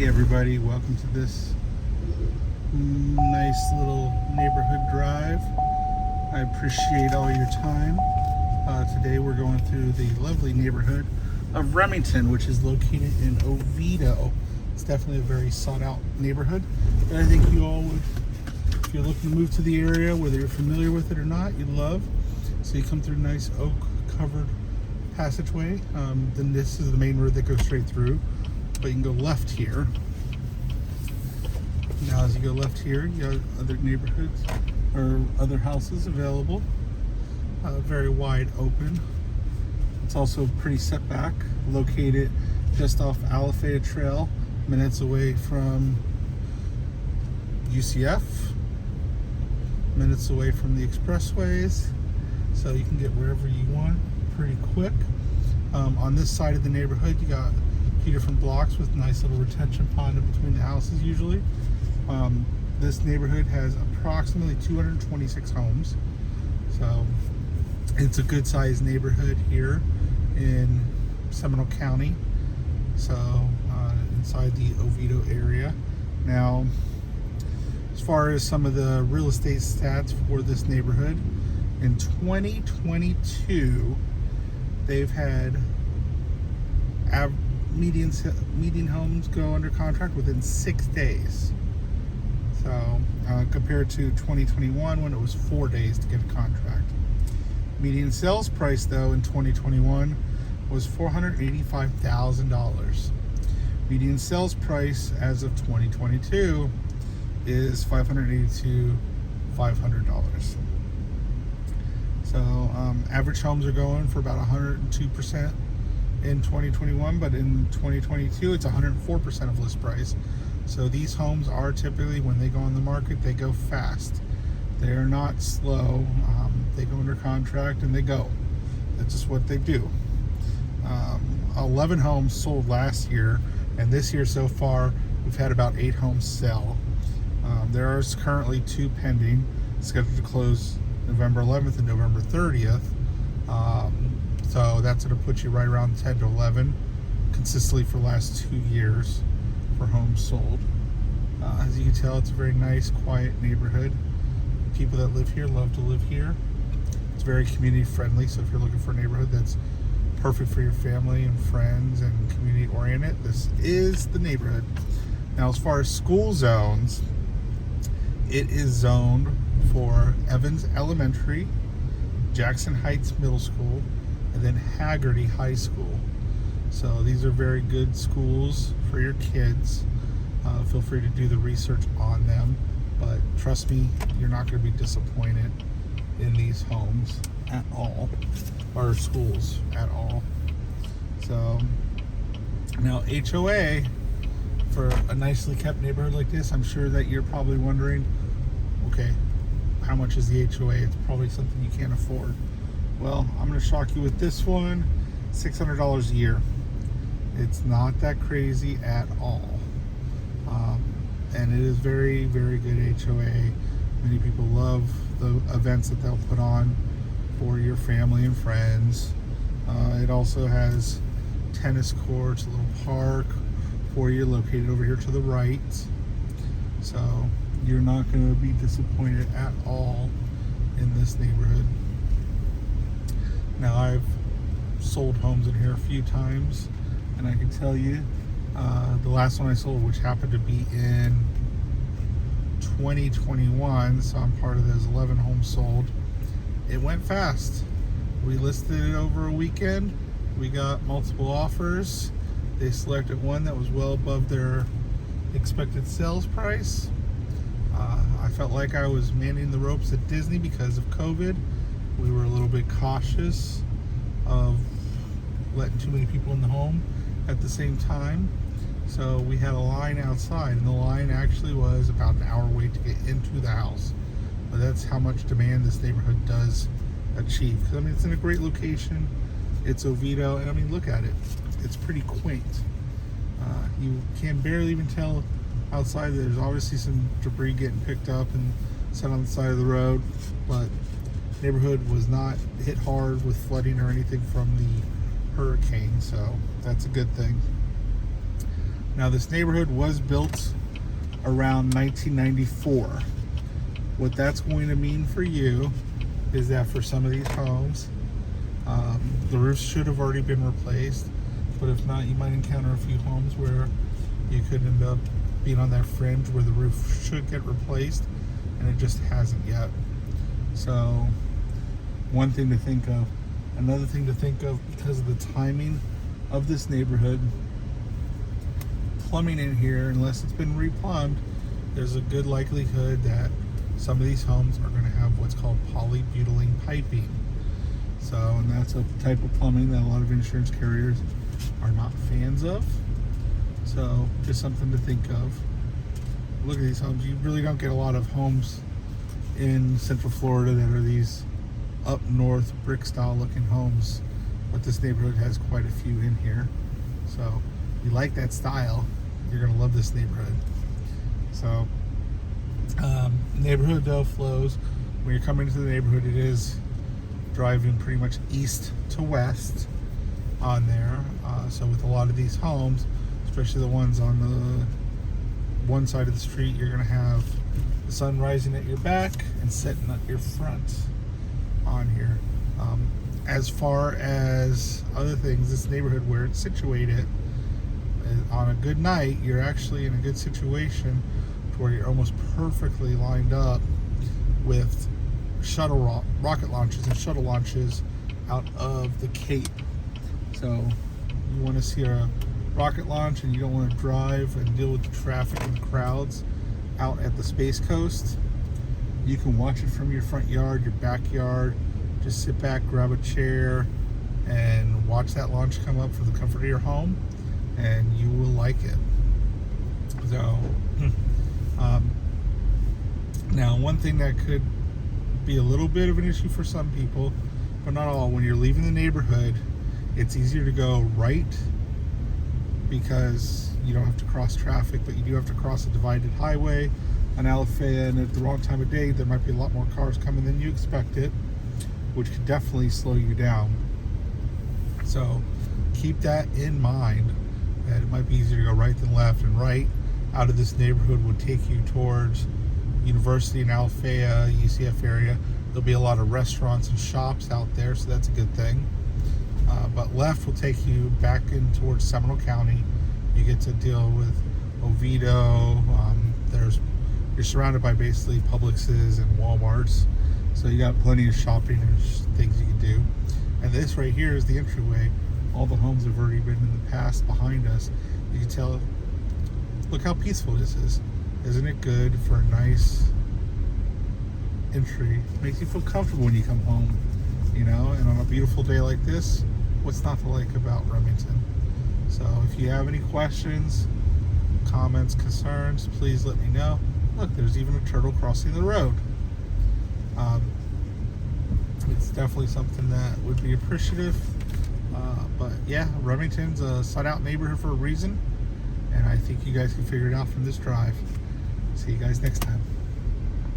Hey everybody, welcome to this nice little neighborhood drive. I appreciate all your time. Today we're going through the lovely neighborhood of Remington, which is located in Oviedo. It's definitely a very sought out neighborhood that I think you all would, if you're looking to move to the area, whether you're familiar with it or not, you'd love. So you come through a nice oak covered passageway. Then this is the main road that goes straight through, but you can go left here. Now as you go left here, you have other neighborhoods or other houses available. Very wide open. It's also pretty set back, located just off Alafaya Trail, minutes away from UCF, minutes away from the expressways, so you can get wherever you want pretty quick. On this side of the neighborhood, you got a few different blocks with nice little retention pond in between the houses usually. This neighborhood has approximately 226 homes, so it's a good sized neighborhood here in Seminole County, so inside the Oviedo area. Now, as far as some of the real estate stats for this neighborhood, in 2022 they've had median homes go under contract within 6 days. So compared to 2021 when it was 4 days to get a contract. Median sales price though in 2021 was $485,000. Median sales price as of 2022 is $582,500. So average homes are going for about 102% in 2021, but in 2022 it's 104% of list price. So these homes are typically, when they go on the market, they go fast. They're not slow. They go under contract and they go. That's just what they do. 11 homes sold last year, and this year so far we've had about 8 homes sell. There are currently 2 pending, scheduled to close November 11th and November 30th. So that's going to put you right around 10 to 11 consistently for the last 2 years for homes sold. As you can tell, it's a very nice, quiet neighborhood. People that live here love to live here. It's very community friendly, so if you're looking for a neighborhood that's perfect for your family and friends and community oriented, this is the neighborhood. Now, as far as school zones, it is zoned for Evans Elementary, Jackson Heights Middle School, and then Haggerty High School. So these are very good schools for your kids. Feel free to do the research on them, but trust me, you're not going to be disappointed in these homes at all, or schools at all. So now HOA for a nicely kept neighborhood like this, I'm sure that you're probably wondering, okay, how much is the HOA? It's probably something you can't afford. Well, I'm going to shock you with this one. $600 a year. It's not that crazy at all. And it is very, very good HOA. Many people love the events that they'll put on for your family and friends. It also has tennis courts, a little park for you located over here to the right. So you're not going to be disappointed at all in this neighborhood. Now, I've sold homes in here a few times, and I can tell you the last one I sold, which happened to be in 2021, so I'm part of those 11 homes sold, it went fast. We listed it over a weekend. We got multiple offers. They selected one that was well above their expected sales price. I felt like I was manning the ropes at Disney because of COVID. We were a little bit cautious of letting too many people in the home at the same time. So we had a line outside, and the line actually was about an hour wait to get into the house. But that's how much demand this neighborhood does achieve. Because I mean, it's in a great location. It's Oviedo, and I mean, look at it. It's pretty quaint. You can barely even tell outside. There's obviously some debris getting picked up and set on the side of the road, but neighborhood was not hit hard with flooding or anything from the hurricane, so that's a good thing. Now, this neighborhood was built around 1994. What that's going to mean for you is that for some of these homes, the roofs should have already been replaced, but if not, you might encounter a few homes where you could end up being on that fringe where the roof should get replaced and it just hasn't yet. So one thing to think of. Another thing to think of, because of the timing of this neighborhood, plumbing in here, unless it's been replumbed, there's a good likelihood that some of these homes are going to have what's called polybutylene piping. So, and that's a type of plumbing that a lot of insurance carriers are not fans of. So, just something to think of. Look at these homes. You really don't get a lot of homes in Central Florida that are these up north brick style looking homes, but this neighborhood has quite a few in here. So, if you like that style, you're going to love this neighborhood. So, neighborhood though flows. When you're coming into the neighborhood, it is driving pretty much east to west on there. So with a lot of these homes, especially the ones on the one side of the street, you're going to have the sun rising at your back and setting at your front on here. As far as other things, this neighborhood where it's situated, on a good night, you're actually in a good situation to where you're almost perfectly lined up with rocket launches and shuttle launches out of the Cape. So you want to see a rocket launch and you don't want to drive and deal with the traffic and crowds out at the Space Coast, you can watch it from your front yard, your backyard. Just sit back, grab a chair, and watch that launch come up from the comfort of your home, and you will like it. So, now one thing that could be a little bit of an issue for some people, but not all, when you're leaving the neighborhood, it's easier to go right because you don't have to cross traffic, but you do have to cross a divided highway on Alafaya, and at the wrong time of day, there might be a lot more cars coming than you expected, which could definitely slow you down. So keep that in mind, that it might be easier to go right than left, and right out of this neighborhood would take you towards University in Alafaya, UCF area. There'll be a lot of restaurants and shops out there, so that's a good thing. But left will take you back in towards Seminole County. You get to deal with Oviedo. You're surrounded by basically Publixes and Walmarts, so you got plenty of shopping and things you can do. And this right here is the entryway. All the homes have already been in the past behind us. You can tell, look how peaceful this is. Isn't it good for a nice entry? It makes you feel comfortable when you come home, you know, and on a beautiful day like this, what's not to like about Remington? So if you have any questions, comments, concerns, please let me know. Look, there's even a turtle crossing the road. It's definitely something that would be appreciative. But yeah, Remington's a sought-out neighborhood for a reason, and I think you guys can figure it out from this drive. See you guys next time.